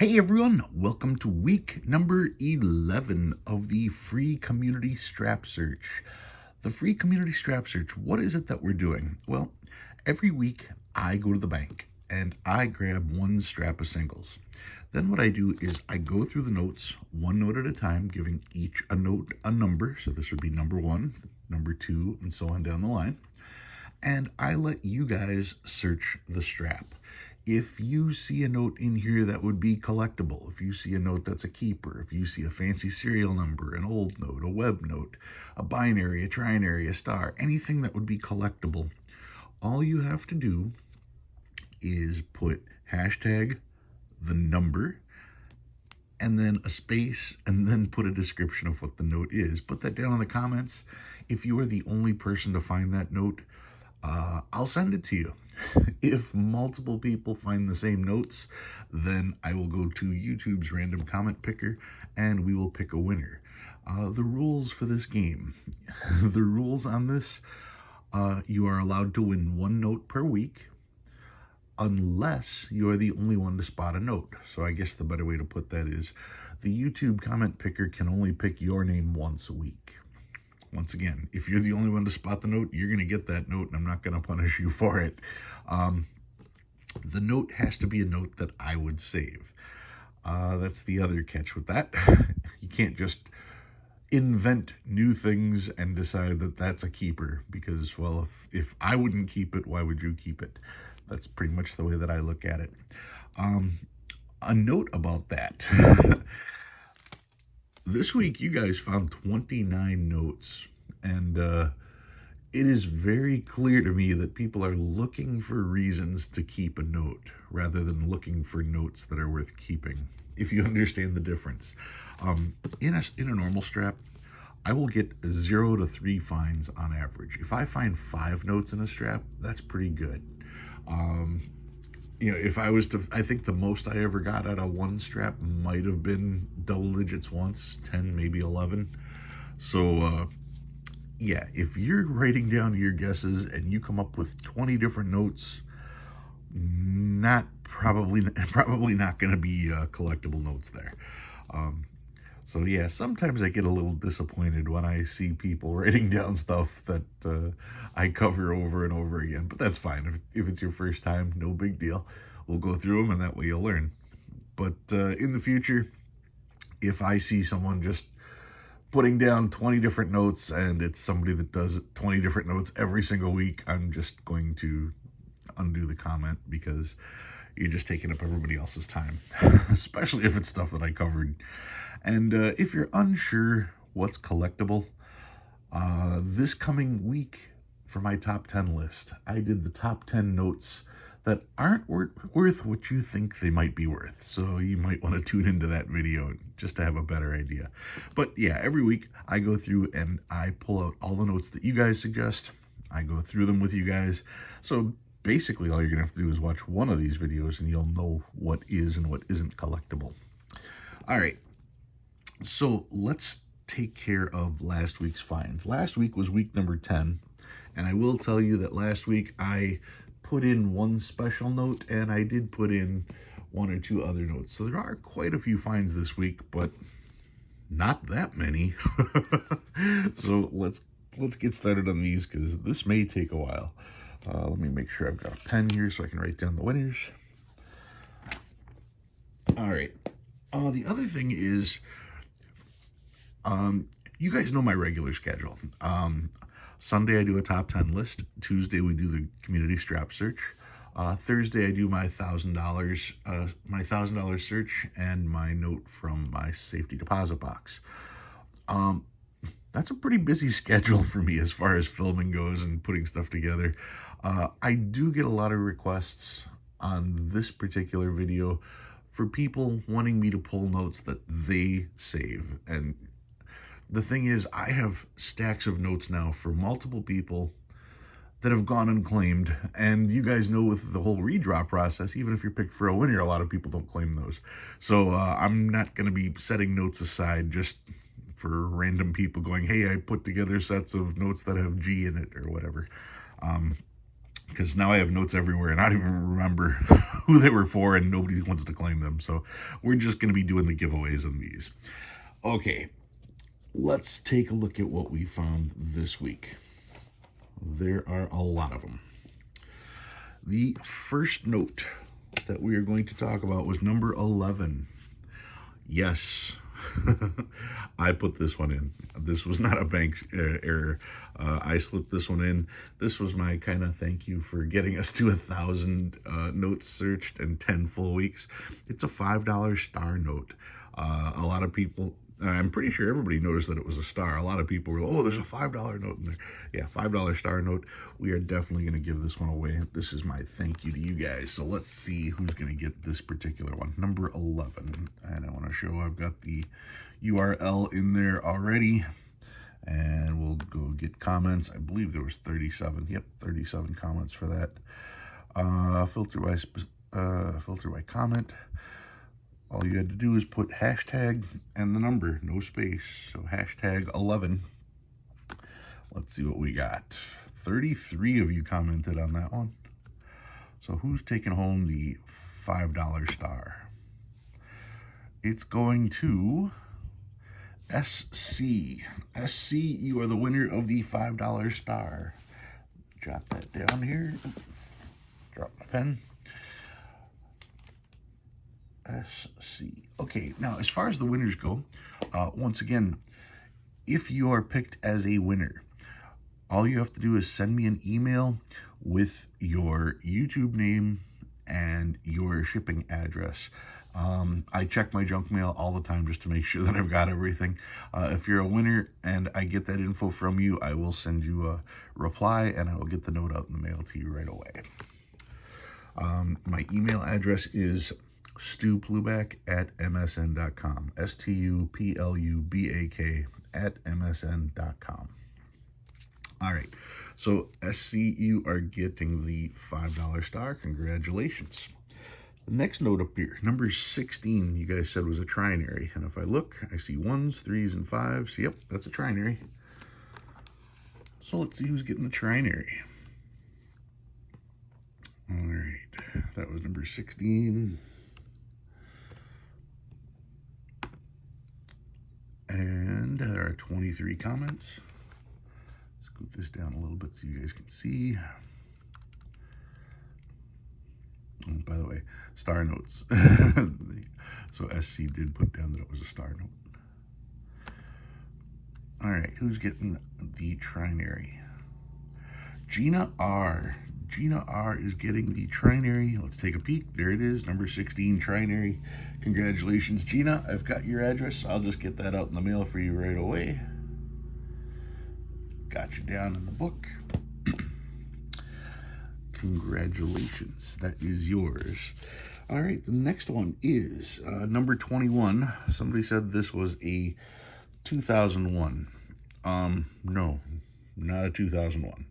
Hey everyone, welcome to week number 11 of the free community strap search. The free community strap search, what is it that we're doing? Well, every week I go to the bank and I grab one strap of singles. Then what I do is I go through the notes, one note at a time, giving each a note a number. So this would be number 1, number 2, and so on down the line. And I let you guys search the strap. If you see a note in here that would be collectible, if you see a note that's a keeper, if you see a fancy serial number, an old note, a web note, a binary, a trinary, a star, anything that would be collectible, all you have to do is put hashtag the number and then a space and then put a description of what the note is. Put that down in the comments. If you are the only person to find that note, I'll send it to you. If multiple people find the same notes, then I will go to YouTube's random comment picker and we will pick a winner. The rules for this game, the rules on this, you are allowed to win one note per week unless you are the only one to spot a note. So I guess the better way to put that is the YouTube comment picker can only pick your name once a week. Once again, if you're the only one to spot the note, you're going to get that note, and I'm not going to punish you for it. The note has to be a note that I would save. That's the other catch with that. You can't just invent new things and decide that that's a keeper, because, well, if I wouldn't keep it, why would you keep it? That's pretty much the way that I look at it. A note about that. This week, you guys found 29 notes, and it is very clear to me that people are looking for reasons to keep a note rather than looking for notes that are worth keeping, if you understand the difference. In a normal strap, I will get 0 to 3 finds on average. If I find 5 notes in a strap, that's pretty good. If I was to, I think the most I ever got out of one strap might have been double digits once, 10, maybe 11. So, yeah, if you're writing down your guesses and you come up with 20 different notes, probably not going to be collectible notes there. So yeah, sometimes I get a little disappointed when I see people writing down stuff that I cover over and over again, but that's fine. If it's your first time, no big deal. We'll go through them and that way you'll learn. But in the future, if I see someone just putting down 20 different notes and it's somebody that does 20 different notes every single week, I'm just going to undo the comment because you're just taking up everybody else's time, especially if it's stuff that I covered. And if you're unsure what's collectible, this coming week for my top 10 list, I did the top 10 notes that aren't worth what you think they might be worth. So you might want to tune into that video just to have a better idea. But yeah, every week I go through and I pull out all the notes that you guys suggest. I go through them with you guys. So basically all you're going to have to do is watch one of these videos and you'll know what is and what isn't collectible. All right. So let's take care of last week's finds. Last week was week number 10, and I will tell you that last week I put in one special note, and I did put in 1 or 2 other notes. So there are quite a few finds this week, but not that many. So let's get started on these, because this may take a while. Let me make sure I've got a pen here so I can write down the winners. All right. The other thing is, you guys know my regular schedule. Sunday I do a top 10 list. Tuesday we do the community strap search. Thursday I do my $1,000 search and my note from my safety deposit box. That's a pretty busy schedule for me as far as filming goes and putting stuff together. I do get a lot of requests on this particular video for people wanting me to pull notes that they save. And the thing is, I have stacks of notes now for multiple people that have gone unclaimed. And you guys know with the whole redraw process, even if you're picked for a winner, a lot of people don't claim those. So I'm not going to be setting notes aside just for random people going, hey, I put together sets of notes that have G in it or whatever. because now I have notes everywhere and I don't even remember who they were for and nobody wants to claim them. So we're just going to be doing the giveaways on these. Okay, let's take a look at what we found this week. There are a lot of them. The first note that we are going to talk about was number 11. Yes, I put this one in. This was not a bank error. I slipped this one in. This was my kind of thank you for getting us to 1,000 notes searched in 10 full weeks. It's a $5 star note. A lot of people, I'm pretty sure everybody noticed that it was a star. A lot of people were, oh, there's a $5 note in there. Yeah, $5 star note. We are definitely going to give this one away. This is my thank you to you guys. So let's see who's going to get this particular one. Number 11. And I want to show I've got the URL in there already. And we'll go get comments. I believe there was 37. Yep, 37 comments for that. Filter by comment. All you had to do is put hashtag and the number, no space. So hashtag 11. Let's see what we got. 33 of you commented on that one. So who's taking home the $5 star? It's going to SC. SC, you are the winner of the $5 star. Jot that down here. Drop my pen. SC. Okay, now as far as the winners go, once again, if you are picked as a winner, all you have to do is send me an email with your YouTube name and your shipping address. I check my junk mail all the time just to make sure that I've got everything. If you're a winner and I get that info from you, I will send you a reply and I will get the note out in the mail to you right away. My email address is stuplubac@msn.com. STUPLUBAK@msn.com. All right, so SC, you are getting the $5 star. Congratulations. The next note up here, number 16, you guys said was a trinary. And if I look, I see 1s, 3s, and 5s. Yep, that's a trinary. So let's see who's getting the trinary. All right, that was number 16. And there are 23 comments. Scoot this down a little bit so you guys can see. Oh, by the way, star notes. So SC did put down that it was a star note. All right, who's getting the trinary? Gina R. Gina R is getting the trinary. Let's take a peek. There it is, number 16 trinary. Congratulations, Gina. I've got your address. I'll just get that out in the mail for you right away. Got you down in the book. Congratulations, that is yours. All right, the next one is number 21. Somebody said this was a 2001. No, not a 2001.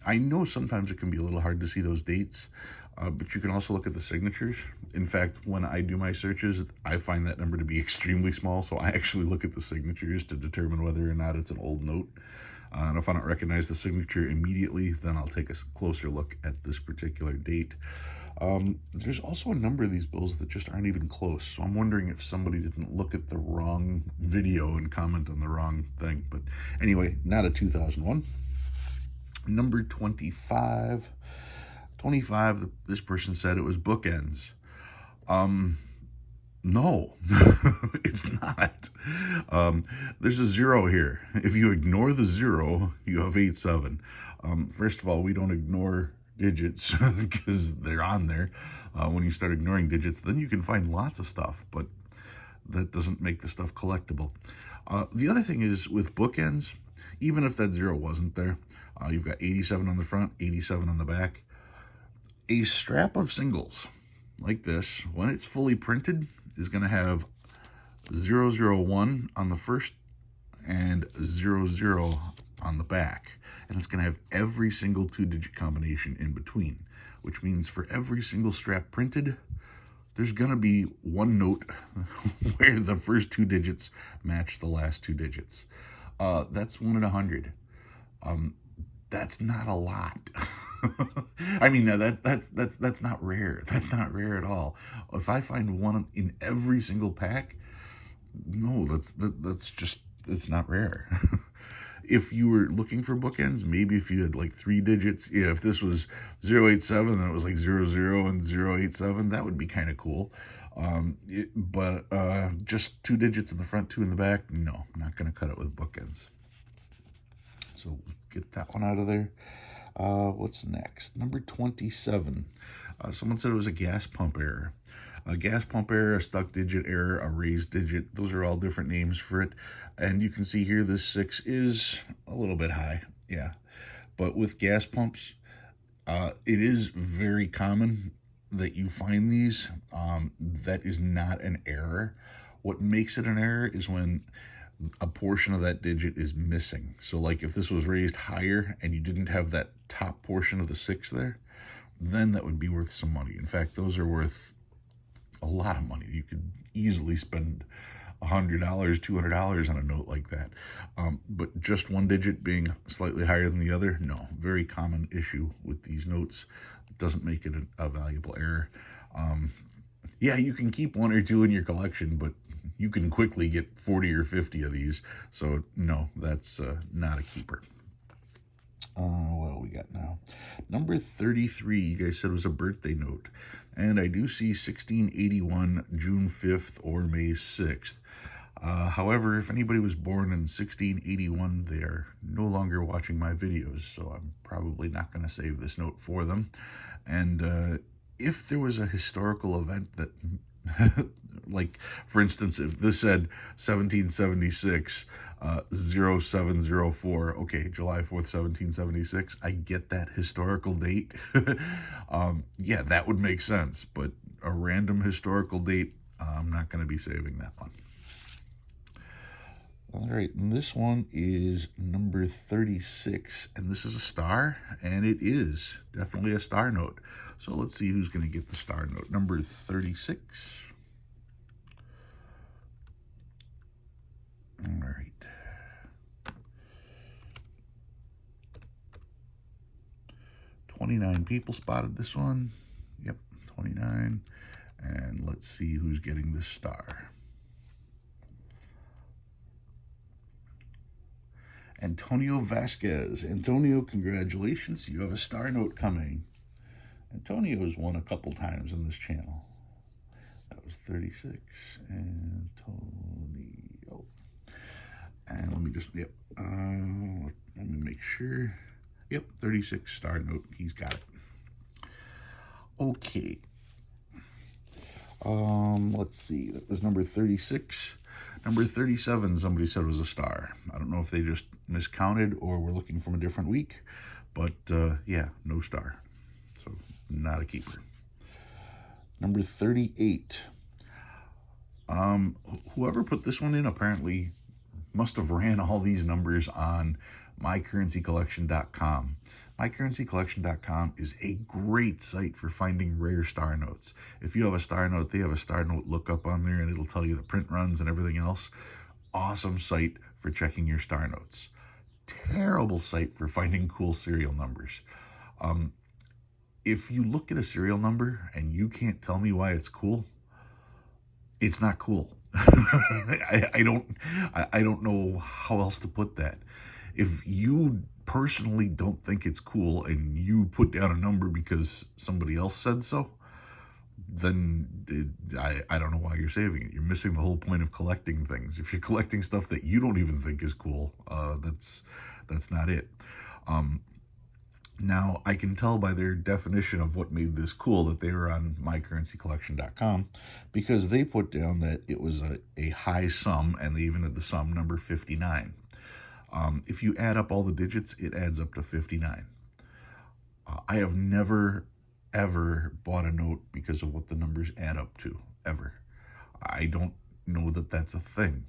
I know sometimes it can be a little hard to see those dates, but you can also look at the signatures. In fact, when I do my searches, I find that number to be extremely small, so I actually look at the signatures to determine whether or not it's an old note. And if I don't recognize the signature immediately, then I'll take a closer look at this particular date. There's also a number of these bills that just aren't even close, so I'm wondering if somebody didn't look at the wrong video and comment on the wrong thing. But anyway, not a 2001. Number 25. 25, this person said it was bookends. No, it's not. There's a 0 here. If you ignore the 0, you have 8-7. First of all, we don't ignore digits because they're on there. When you start ignoring digits, then you can find lots of stuff, but that doesn't make the stuff collectible. The other thing is with bookends, even if that 0 wasn't there, you've got 87 on the front, 87 on the back. A strap of singles like this, when it's fully printed, is going to have 001 on the first and 00 on the back. And it's going to have every single 2-digit combination in between, which means for every single strap printed, there's going to be one note where the first 2 digits match the last 2 digits. That's 1 in 100. That's not a lot. I mean, that's not rare. That's not rare at all. If I find one in every single pack, no, that's just, it's not rare. If you were looking for bookends, maybe if you had like three digits, yeah, if this was 087 and it was like 00 and 087, that would be kind of cool. But just two digits in the front, two in the back, no, I'm not going to cut it with bookends. So let's get that one out of there. What's next? Number 27. Someone said it was a gas pump error. A gas pump error, a stuck digit error, a raised digit. Those are all different names for it. And you can see here this 6 is a little bit high. Yeah. But with gas pumps, it is very common that you find these. That is not an error. What makes it an error is when a portion of that digit is missing. So like if this was raised higher and you didn't have that top portion of the 6 there, then that would be worth some money. In fact, those are worth a lot of money. You could easily spend $100, $200 on a note like that. But just one digit being slightly higher than the other, no. Very common issue with these notes. It doesn't make it a valuable error. Yeah, you can keep one or two in your collection, but you can quickly get 40 or 50 of these. So no, that's not a keeper. What do we got now? Number 33, you guys said was a birthday note. And I do see 1681, June 5th, or May 6th. However, if anybody was born in 1681, they are no longer watching my videos, so I'm probably not going to save this note for them. And if there was a historical event that, like, for instance, if this said 1776, 0704, okay, July 4th, 1776, I get that historical date. Yeah, that would make sense, but a random historical date, I'm not going to be saving that one. All right, and this one is number 36, and this is a star, and it is definitely a star note. So let's see who's going to get the star note. Number 36. All right. $29 people spotted this one. Yep, 29. And let's see who's getting this star. Antonio Vasquez. Antonio, congratulations. You have a star note coming. Antonio's won a couple times on this channel. That was 36. Antonio. And let me just, yep. Let me make sure. Yep, 36 star note. He's got it. Okay. Let's see. That was number 36. Number 37, somebody said was a star. I don't know if they just miscounted or were looking from a different week, but yeah, no star. So not a keeper. Number 38. Whoever put this one in apparently must have ran all these numbers on mycurrencycollection.com. Mycurrencycollection.com is a great site for finding rare star notes. If you have a star note, they have a star note lookup on there, and it'll tell you the print runs and everything else. Awesome site for checking your star notes. Terrible site for finding cool serial numbers. If you look at a serial number and you can't tell me why it's cool, it's not cool. I don't know how else to put that. If you personally don't think it's cool and you put down a number because somebody else said so, then I don't know why you're saving it. You're missing the whole point of collecting things. If you're collecting stuff that you don't even think is cool, that's not it. Now, I can tell by their definition of what made this cool that they were on mycurrencycollection.com, because they put down that it was a high sum, and they even had the sum number 59. If you add up all the digits, it adds up to 59. I have never, ever bought a note because of what the numbers add up to, ever. I don't know that that's a thing.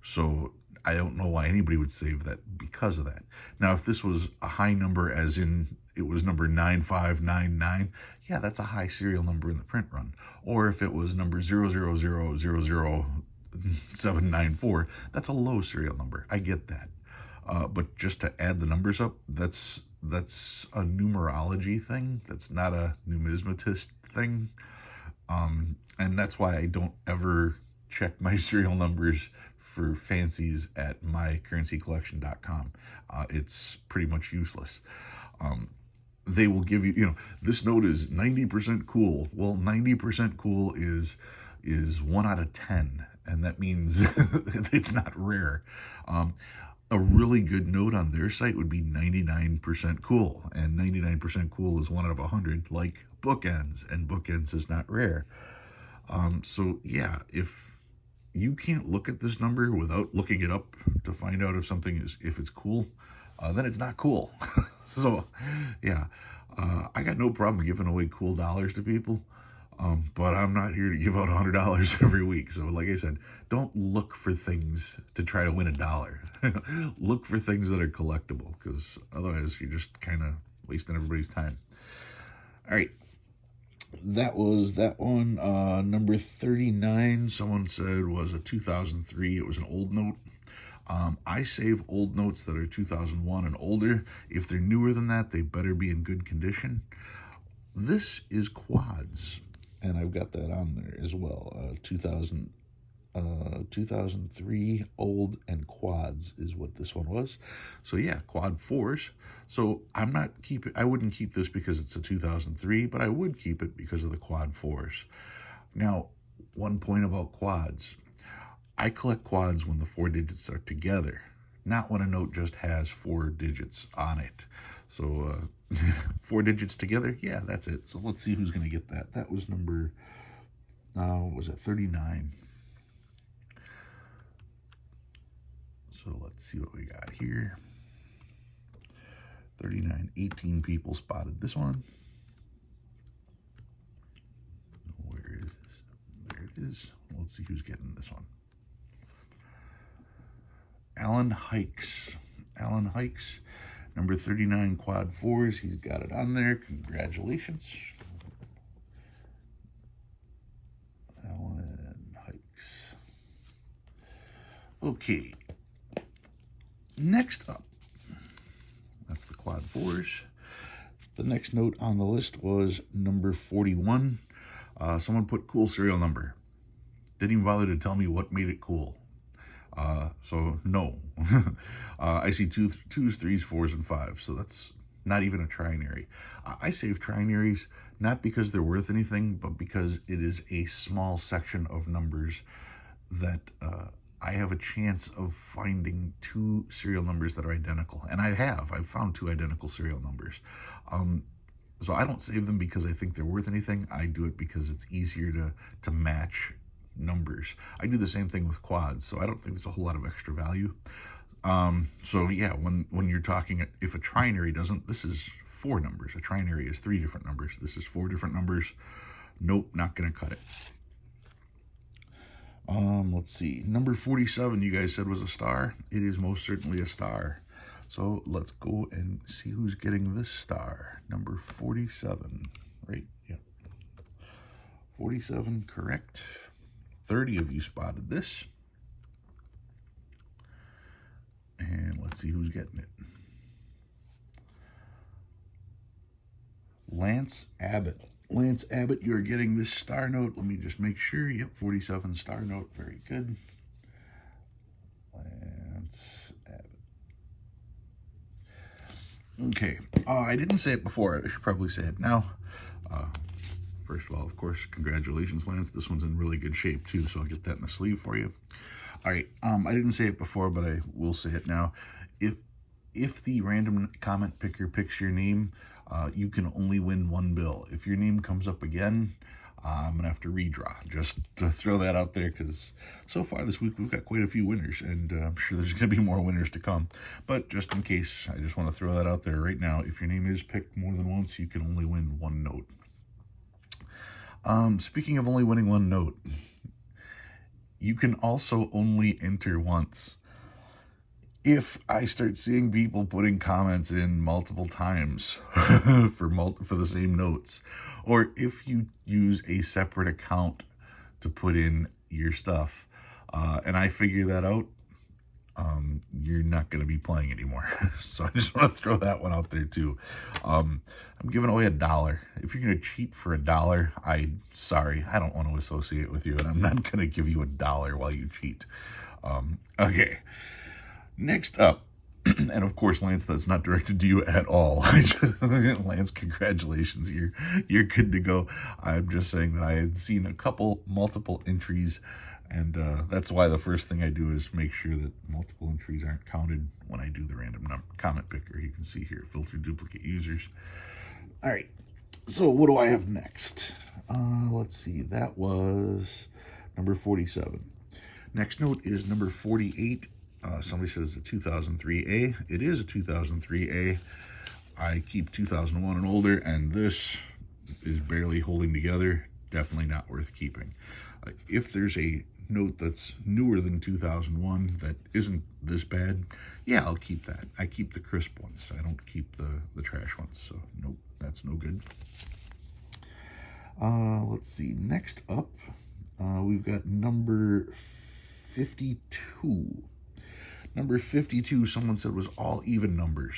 So I don't know why anybody would save that because of that. Now, if this was a high number, as in it was number 9599, yeah, that's a high serial number in the print run. Or if it was number 0000794, that's a low serial number. I get that. But just to add the numbers up, that's that's a numerology thing. That's not a numismatist thing. And that's why I don't ever check my serial numbers for fancies at mycurrencycollection.com. It's pretty much useless. They will give you, this note is 90% cool. Well, 90% cool is 1 out of 10, and that means it's not rare. A really good note on their site would be 99% cool, and 99% cool is 1 out of 100, like bookends, and bookends is not rare. So yeah, if you can't look at this number without looking it up to find out if it's cool, then it's not cool. So yeah, I got no problem giving away cool dollars to people. But I'm not here to give out $100 every week. So like I said, don't look for things to try to win $1. Look for things that are collectible, because otherwise you're just kind of wasting everybody's time. All right. That was that one. Number 39, someone said was a 2003. It was an old note. I save old notes that are 2001 and older. If they're newer than that, they better be in good condition. This is quads, and I've got that on there as well. 2003 old and quads is what this one was. So yeah, quad 4s. So I wouldn't keep this because it's a 2003, but I would keep it because of the quad 4s. Now, one point about quads. I collect quads when the 4 digits are together, not when a note just has 4 digits on it. So 4 digits together, yeah, that's it. So let's see who's going to get that. That was number, was it 39? So let's see what we got here. 39, 18 people spotted this one. Where is this? There it is. Let's see who's getting this one. Alan Hikes. Alan Hikes, number 39 quad 4s. He's got it on there. Congratulations. Alan Hikes. Okay. Next up, that's the quad 4s. The next note on the list was number 41. Someone put cool serial number. Didn't even bother to tell me what made it cool. So no. I see 2s, 3s, 4s, and 5s. So that's not even a trinary. I save trinaries not because they're worth anything, but because it is a small section of numbers that I have a chance of finding 2 serial numbers that are identical. And I've found 2 identical serial numbers. So I don't save them because I think they're worth anything. I do it because it's easier to match numbers. I do the same thing with quads, so I don't think there's a whole lot of extra value. So yeah, when you're talking, if a trinary doesn't, this is 4 numbers. A trinary is 3 different numbers. This is 4 different numbers. Nope, not gonna cut it. Let's see. Number 47, you guys said was a star. It is most certainly a star. So let's go and see who's getting this star. Number 47, right? Yep. 47, correct. 30 of you spotted this. And let's see who's getting it. Lance Abbott. Lance Abbott, you're getting this star note. Let me just make sure. Yep, 47 star note. Very good. Lance Abbott. Okay. I didn't say it before. I should probably say it now. First of all, of course, congratulations, Lance. This one's in really good shape, too, so I'll get that in the sleeve for you. All right. I didn't say it before, but I will say it now. If the random comment picker picks your name, you can only win 1 bill. If your name comes up again, I'm going to have to redraw. Just to throw that out there, because so far this week we've got quite a few winners, and I'm sure there's going to be more winners to come. But just in case, I just want to throw that out there right now. If your name is picked more than once, you can only win 1 note. Speaking of only winning 1 note, you can also only enter once. If I start seeing people putting comments in multiple times for the same notes, or if you use a separate account to put in your stuff, and I figure that out, you're not going to be playing anymore. So I just want to throw that one out there too. I'm giving away $1. If you're going to cheat for $1, sorry, I don't want to associate with you, and I'm not going to give you $1 while you cheat. Okay. Next up, and of course, Lance, that's not directed to you at all. Lance, congratulations, you're good to go. I'm just saying that I had seen multiple entries, and that's why the first thing I do is make sure that multiple entries aren't counted when I do the random comment picker. You can see here, filter duplicate users. All right, so what do I have next? Let's see, that was number 47. Next note is number 48. Somebody says a 2003A. It is a 2003A. I keep 2001 and older, and this is barely holding together. Definitely not worth keeping. If there's a note that's newer than 2001 that isn't this bad, yeah, I'll keep that. I keep the crisp ones. I don't keep the trash ones. So nope, that's no good. Let's see. Next up, we've got number 52. Number 52, someone said, was all even numbers.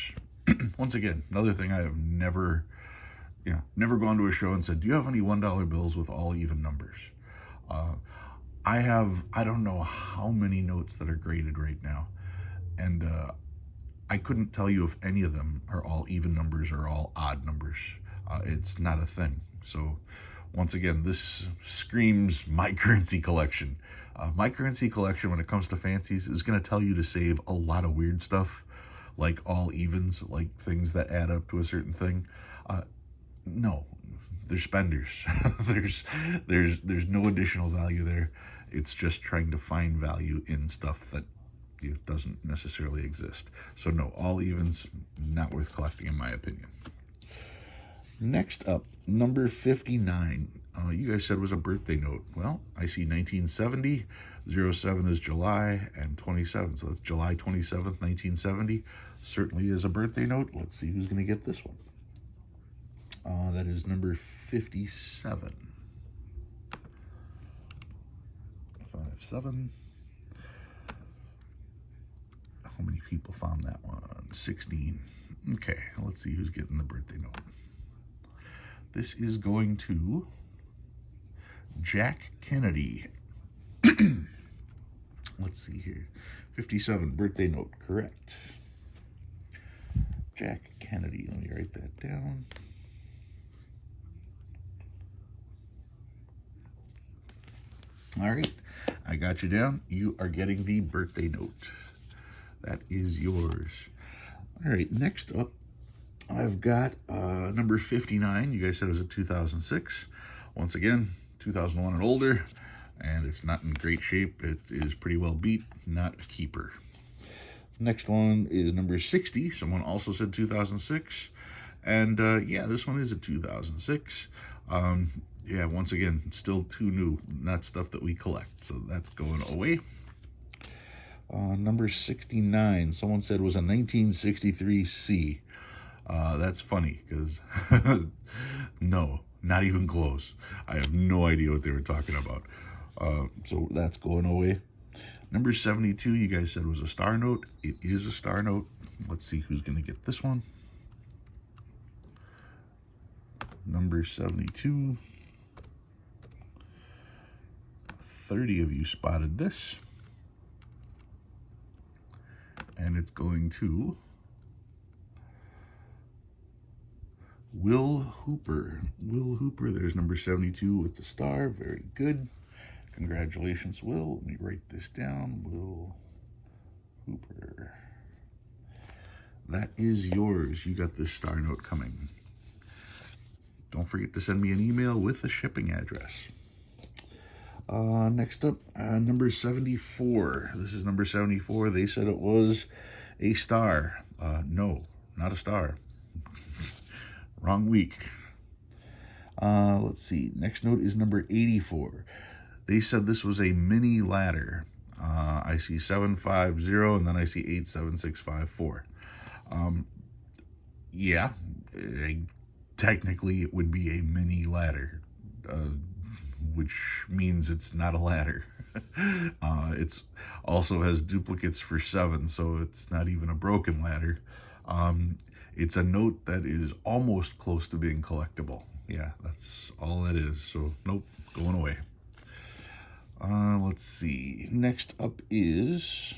Once again, another thing I have never gone to a show and said, do you have any $1 bills with all even numbers? I don't know how many notes that are graded right now. And I couldn't tell you if any of them are all even numbers or all odd numbers. It's not a thing. So once again, this screams my currency collection. My currency collection, when it comes to fancies, is going to tell you to save a lot of weird stuff, like all evens, like things that add up to a certain thing. No, they're spenders. there's no additional value there. It's just trying to find value in stuff that doesn't necessarily exist. So no, all evens, not worth collecting in my opinion. Next up, number 59. You guys said was a birthday note. Well, I see 1970, 07 is July, and 27. So that's July 27th, 1970. Certainly is a birthday note. Let's see who's going to get this one. That is number 57. 57. How many people found that one? 16. Okay, let's see who's getting the birthday note. This is going to Jack Kennedy. Let's see here. 57, birthday note, correct. Jack Kennedy, let me write that down. All right, I got you down. You are getting the birthday note. That is yours. All right, next up, I've got number 59. You guys said it was a 2006. Once again, 2001 and older, and it's not in great shape. It is pretty well beat, not a keeper. Next one is number 60. Someone also said 2006. And yeah, this one is a 2006. Yeah, once again, still too new, not stuff that we collect. So that's going away. Number 69, someone said was a 1963C. That's funny because no, not even close. I have no idea what they were talking about. So that's going away. Number 72, you guys said was a star note. It is a star note. Let's see who's going to get this one. Number 72. 30 of you spotted this. And it's going to Will Hooper. Will Hooper, there's number 72 with the star. Very good. Congratulations, Will. Let me write this down. Will Hooper. That is yours. You got this star note coming. Don't forget to send me an email with the shipping address. Next up, number 74. This is number 74. They said it was a star. No, not a star. Wrong week. Let's see. Next note is number 84. They said this was a mini ladder. I see 750 and then I see 87654. Yeah, technically it would be a mini ladder. which means it's not a ladder. It's also has duplicates for 7, so it's not even a broken ladder. It's a note that is almost close to being collectible. Yeah, that's all that is. So nope, going away. Let's see. Next up is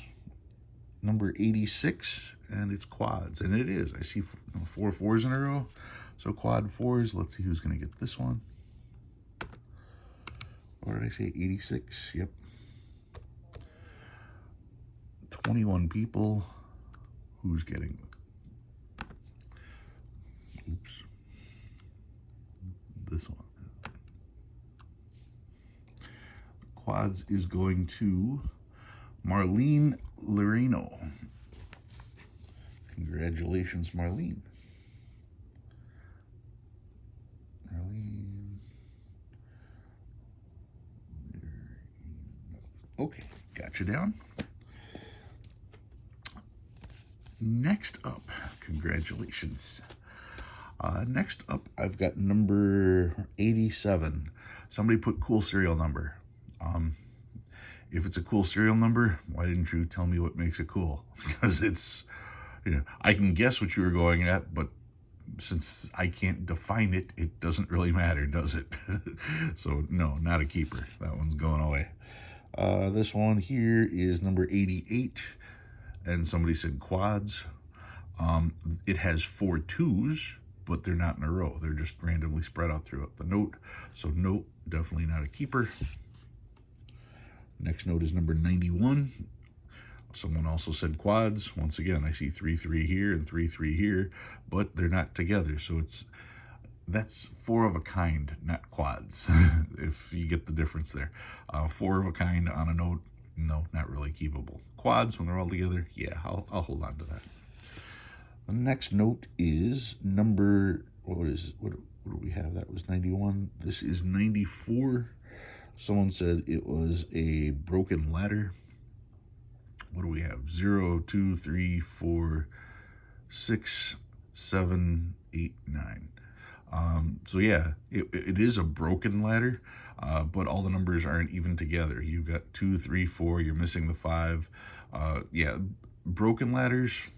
number 86, and it's quads, and it is. I see 4 4s in a row, so quad 4s. Let's see who's going to get this one. What did I say? 86. Yep. 21 people. Who's getting? Oops. This one. Quads is going to Marlene Loreno. Congratulations, Marlene. Okay, got you down. Next up, congratulations. Next up, I've got number 87. Somebody put cool serial number. If it's a cool serial number, why didn't you tell me what makes it cool? Because it's, I can guess what you were going at, but since I can't define it, it doesn't really matter, does it? So no, not a keeper. That one's going away. This one here is number 88, and somebody said quads. It has 4 2s, but they're not in a row. They're just randomly spread out throughout the note. So note, definitely not a keeper. Next note is number 91. Someone also said quads. Once again, I see 3 3 here and 3 3 here, but they're not together. So that's 4 of a kind, not quads, if you get the difference there. 4 of a kind on a note, no, not really keepable. Quads, when they're all together, yeah, I'll hold on to that. The next note is number, what do we have? That was 91. This is 94. Someone said it was a broken ladder. What do we have? 0, 2, 3, 4, 6, 7, 8, 9. So yeah, it is a broken ladder, but all the numbers aren't even together. You've got 2, 3, 4, you're missing the 5. Yeah, broken ladders.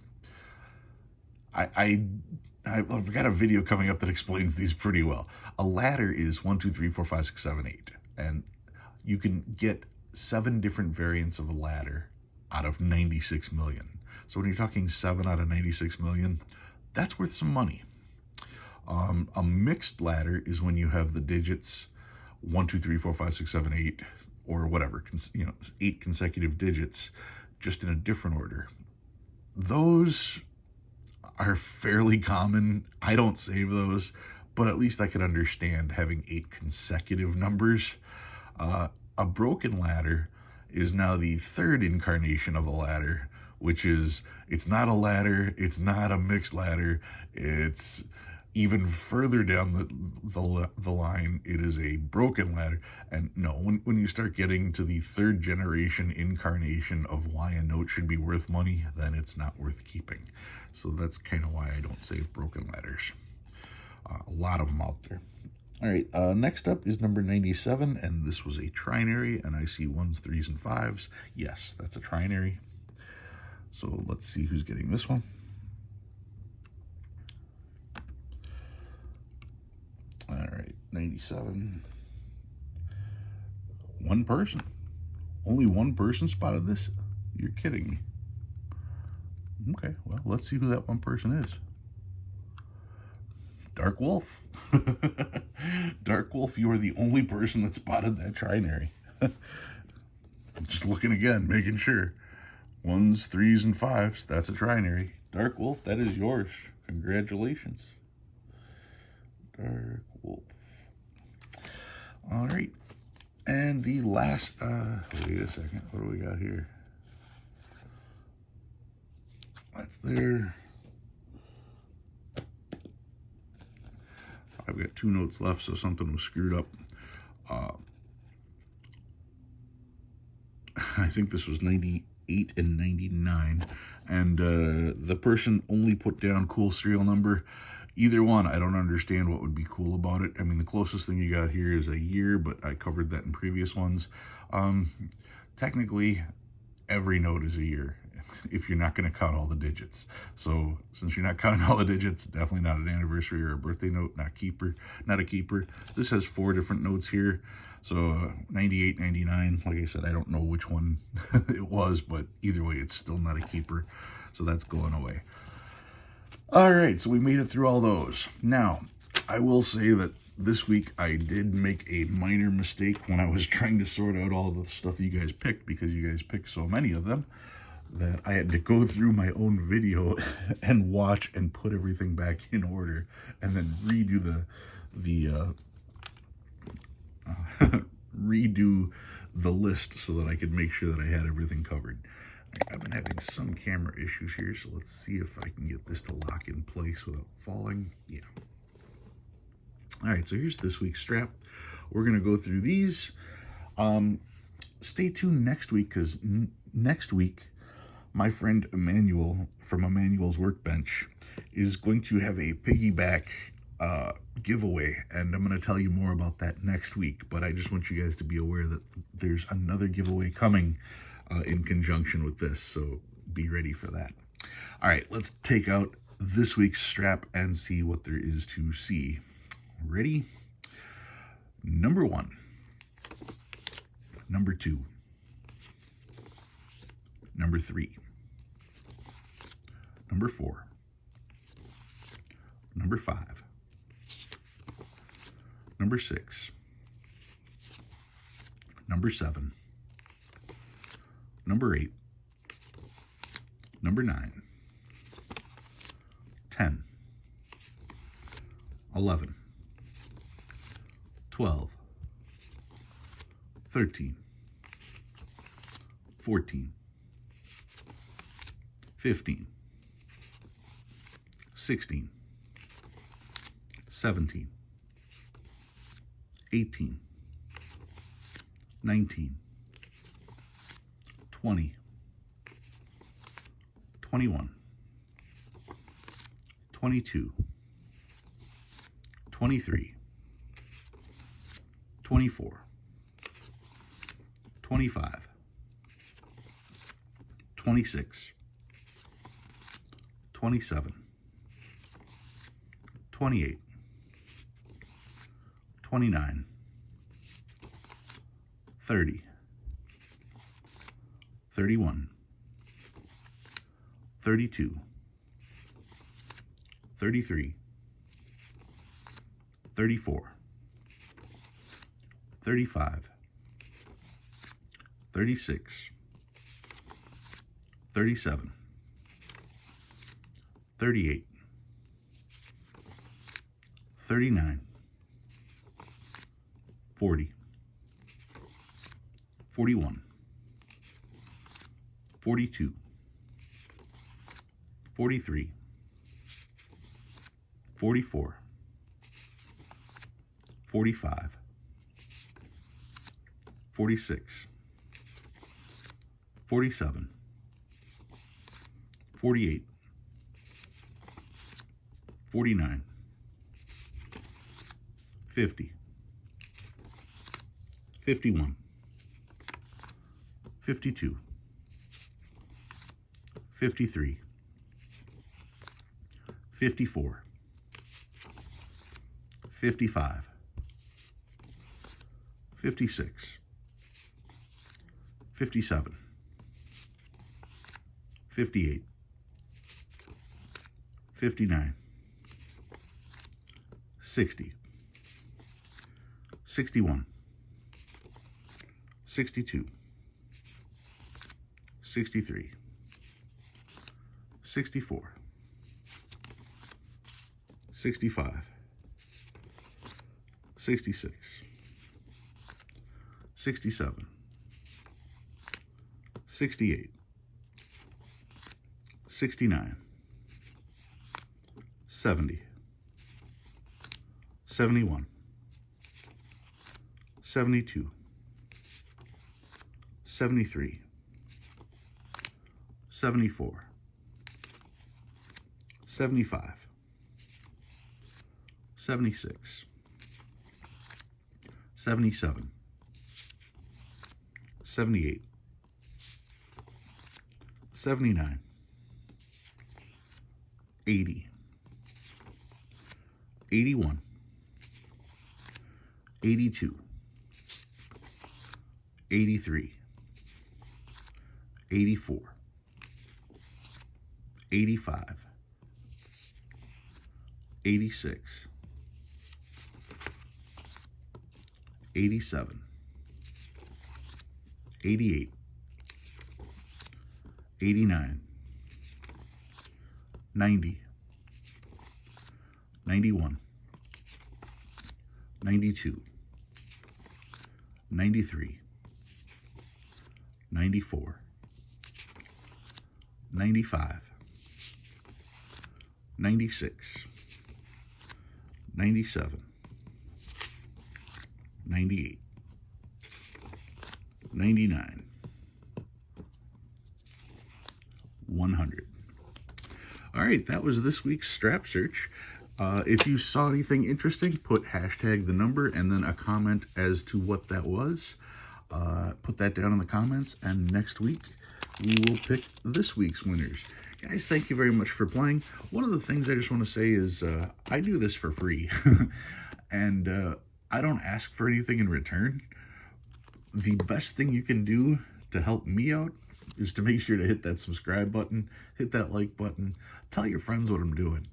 I've got a video coming up that explains these pretty well. A ladder is 1, 2, 3, 4, 5, 6, 7, 8. And you can get 7 different variants of a ladder out of 96 million. So when you're talking 7 out of 96 million, that's worth some money. A mixed ladder is when you have the digits 1, 2, 3, 4, 5, 6, 7, 8, or whatever, 8 consecutive digits, just in a different order. Those are fairly common. I don't save those, but at least I could understand having 8 consecutive numbers. A broken ladder is now the 3rd incarnation of a ladder, which is, it's not a ladder, it's not a mixed ladder, it's even further down the line, it is a broken ladder. And no, when you start getting to the 3rd generation incarnation of why a note should be worth money, then it's not worth keeping. So that's kind of why I don't save broken ladders. A lot of them out there. All right, next up is number 97, and this was a trinary, and I see 1s, 3s, and 5s. Yes, that's a trinary. So let's see who's getting this one. All right, 97. One person. Only one person spotted this? You're kidding me. Okay, well, let's see who that one person is. Dark Wolf. Dark Wolf, you are the only person that spotted that trinary. Just looking again, making sure. 1s, 3s, and 5s, that's a trinary. Dark Wolf, that is yours. Congratulations. Dark Wolf. All right. And the last, wait a second, what do we got here? That's there. I've got 2 notes left, so something was screwed up. I think this was 98 and 99, and the person only put down cool serial number. Either one, I don't understand what would be cool about it. I mean, the closest thing you got here is a year, but I covered that in previous ones. Um, Technically, every note is a year if you're not going to count all the digits. So since you're not counting all the digits, definitely not an anniversary or a birthday note, not a keeper. This has 4 different notes here. So 98, 99, like I said, I don't know which one it was, but either way, it's still not a keeper. So that's going away. All right, so we made it through all those. Now, I will say that this week I did make a minor mistake when I was trying to sort out all the stuff you guys picked, because you guys picked so many of them that I had to go through my own video and watch and put everything back in order, and then redo redo the list so that I could make sure that I had everything covered. I've been having some camera issues here, so let's see if I can get this to lock in place without falling. Yeah. All right, so here's this week's strap. We're going to go through these. Stay tuned next week, because next week, my friend Emmanuel from Emmanuel's Workbench is going to have a piggyback giveaway, and I'm going to tell you more about that next week. But I just want you guys to be aware that there's another giveaway coming in conjunction with this, so be ready for that. All right, let's take out this week's strap and see what there is to see. Ready? Number 1, number 2, number 3, number 4, number 5, number 6, number 7, number 8, number 9, 10, 11, 12, 13, 14, 15, 16, 17, 18, 19, 20, 21, 22, 23, 24, 25, 26, 27, 28, 29, 30, 31, 32, 33, 34, 35, 36, 37, 38, 39, 40, 41, 42, 43, 44, 45, 46, 47, 48, 49, 50, 51, 52, 53, 54, 55, 56, 57, 58, 59, 60, 61, 62, 63, 64, 65, 66, 67, 68, 69, 70, 71, 72, 73, 74, 75, 76, 77, 78, 79, 80, 81, 82, 83, 84, 85, 86, 87, 88, 89, 90, 91, 92, 93, 94, 95, 96, 97, 98, 99, 100. All right, that was this week's strap search. If you saw anything interesting, put hashtag the number and then a comment as to what that was. Put that down in the comments, and next week we will pick this week's winners. Guys, thank you very much for playing. One of the things I just want to say is I do this for free, and I don't ask for anything in return. The best thing you can do to help me out is to make sure to hit that subscribe button, hit that like button, tell your friends what I'm doing.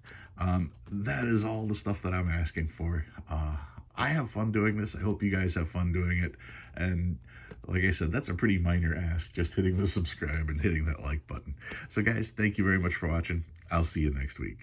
That is all the stuff that I'm asking for. I have fun doing this. I hope you guys have fun doing it. And like I said, that's a pretty minor ask, just hitting the subscribe and hitting that like button. So guys, thank you very much for watching. I'll see you next week.